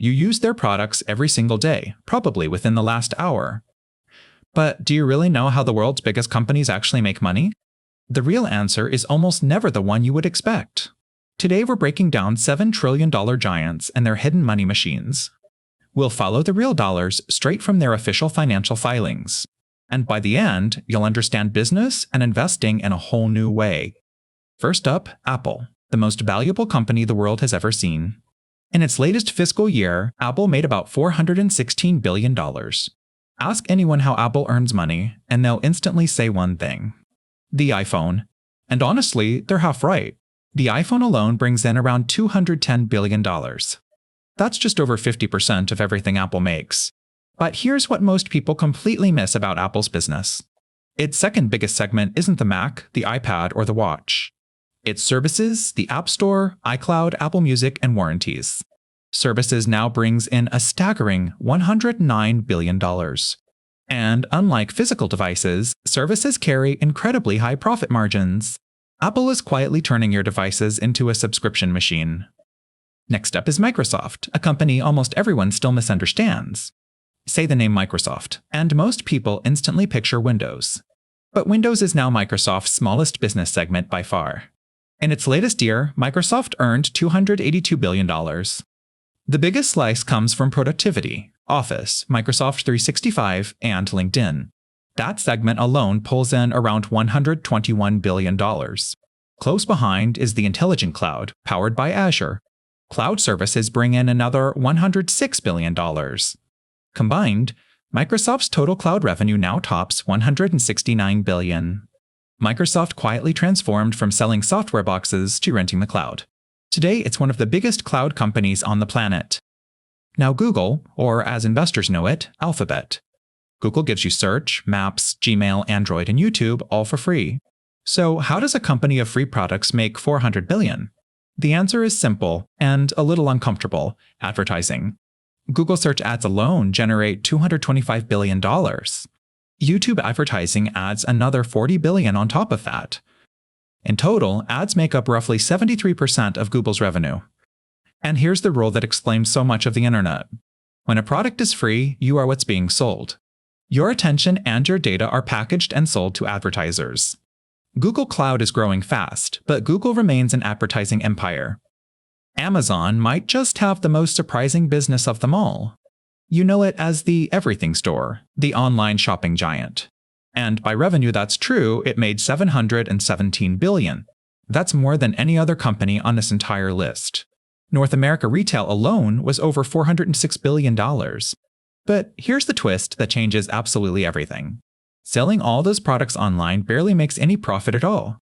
You use their products every single day, probably within the last hour. But do you really know how the world's biggest companies actually make money? The real answer is almost never the one you would expect. Today we're breaking down $7 trillion giants and their hidden money machines. We'll follow the real dollars straight from their official financial filings. And by the end, you'll understand business and investing in a whole new way. First up, Apple, the most valuable company the world has ever seen. In its latest fiscal year, Apple made about $416 billion. Ask anyone how Apple earns money, and they'll instantly say one thing: the iPhone. And honestly, they're half right. The iPhone alone brings in around $210 billion. That's just over 50% of everything Apple makes. But here's what most people completely miss about Apple's business. Its second biggest segment isn't the Mac, the iPad, or the watch. It's services, the App Store, iCloud, Apple Music, and warranties. Services now brings in a staggering $109 billion. And unlike physical devices, services carry incredibly high profit margins. Apple is quietly turning your devices into a subscription machine. Next up is Microsoft, a company almost everyone still misunderstands. Say the name Microsoft, and most people instantly picture Windows. But Windows is now Microsoft's smallest business segment by far. In its latest year, Microsoft earned $282 billion. The biggest slice comes from productivity, Office, Microsoft 365, and LinkedIn. That segment alone pulls in around $121 billion. Close behind is the Intelligent Cloud, powered by Azure. Cloud services bring in another $106 billion. Combined, Microsoft's total cloud revenue now tops $169 billion. Microsoft quietly transformed from selling software boxes to renting the cloud. Today, it's one of the biggest cloud companies on the planet. Now Google, or as investors know it, Alphabet. Google gives you search, maps, Gmail, Android, and YouTube all for free. So how does a company of free products make $400 billion? The answer is simple and a little uncomfortable: advertising. Google search ads alone generate $225 billion. YouTube advertising adds another $40 billion on top of that. In total, ads make up roughly 73% of Google's revenue. And here's the rule that explains so much of the internet. When a product is free, you are what's being sold. Your attention and your data are packaged and sold to advertisers. Google Cloud is growing fast, but Google remains an advertising empire. Amazon might just have the most surprising business of them all. You know it as the everything store, the online shopping giant. And by revenue that's true, it made $717 billion. That's more than any other company on this entire list. North America retail alone was over $406 billion. But here's the twist that changes absolutely everything. Selling all those products online barely makes any profit at all.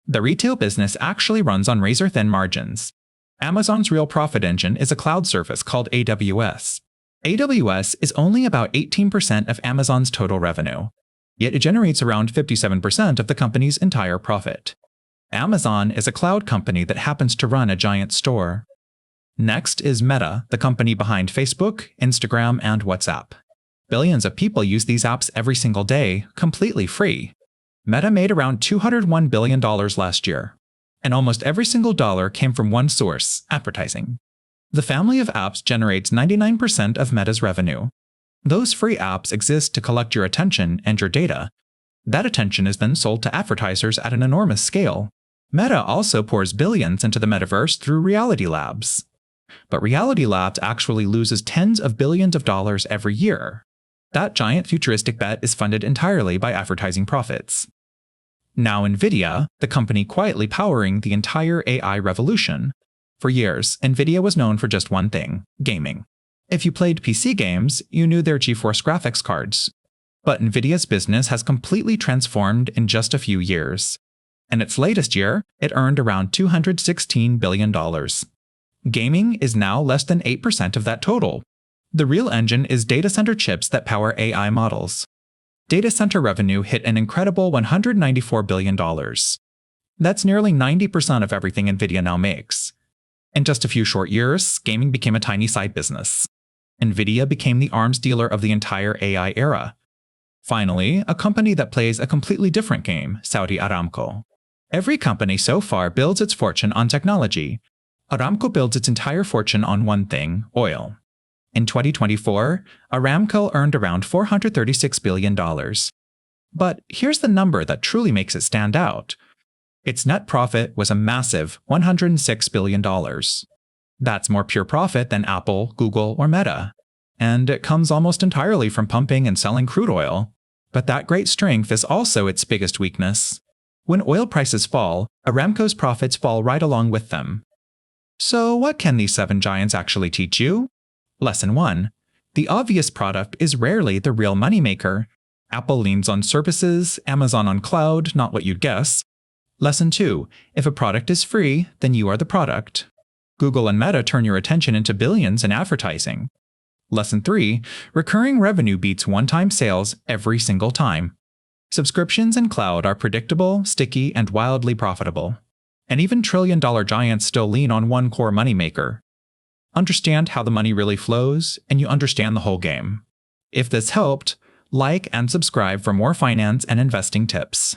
The retail business actually runs on razor-thin margins. Amazon's real profit engine is a cloud service called AWS. AWS is only about 18% of Amazon's total revenue, yet it generates around 57% of the company's entire profit. Amazon is a cloud company that happens to run a giant store. Next is Meta, the company behind Facebook, Instagram, and WhatsApp. Billions of people use these apps every single day, completely free. Meta made around $201 billion last year. And almost every single dollar came from one source: advertising. The family of apps generates 99% of Meta's revenue. Those free apps exist to collect your attention and your data. That attention is then sold to advertisers at an enormous scale. Meta also pours billions into the metaverse through Reality Labs. But Reality Labs actually loses tens of billions of dollars every year. That giant futuristic bet is funded entirely by advertising profits. Now Nvidia, the company quietly powering the entire AI revolution. For years, Nvidia was known for just one thing: gaming. If you played PC games, you knew their GeForce graphics cards. But Nvidia's business has completely transformed in just a few years. In its latest year, it earned around $216 billion. Gaming is now less than 8% of that total. The real engine is data center chips that power AI models. Data center revenue hit an incredible $194 billion. That's nearly 90% of everything Nvidia now makes. In just a few short years, gaming became a tiny side business. Nvidia became the arms dealer of the entire AI era. Finally, a company that plays a completely different game, Saudi Aramco. Every company so far builds its fortune on technology. Aramco builds its entire fortune on one thing: oil. In 2024, Aramco earned around $436 billion. But here's the number that truly makes it stand out. Its net profit was a massive $106 billion. That's more pure profit than Apple, Google, or Meta. And it comes almost entirely from pumping and selling crude oil. But that great strength is also its biggest weakness. When oil prices fall, Aramco's profits fall right along with them. So what can these 7 giants actually teach you? Lesson 1. The obvious product is rarely the real moneymaker. Apple leans on services, Amazon on cloud, not what you'd guess. Lesson 2. If a product is free, then you are the product. Google and Meta turn your attention into billions in advertising. Lesson 3. Recurring revenue beats one-time sales every single time. Subscriptions and cloud are predictable, sticky, and wildly profitable. And even trillion-dollar giants still lean on one core moneymaker. Understand how the money really flows, and you understand the whole game. If this helped, like and subscribe for more finance and investing tips.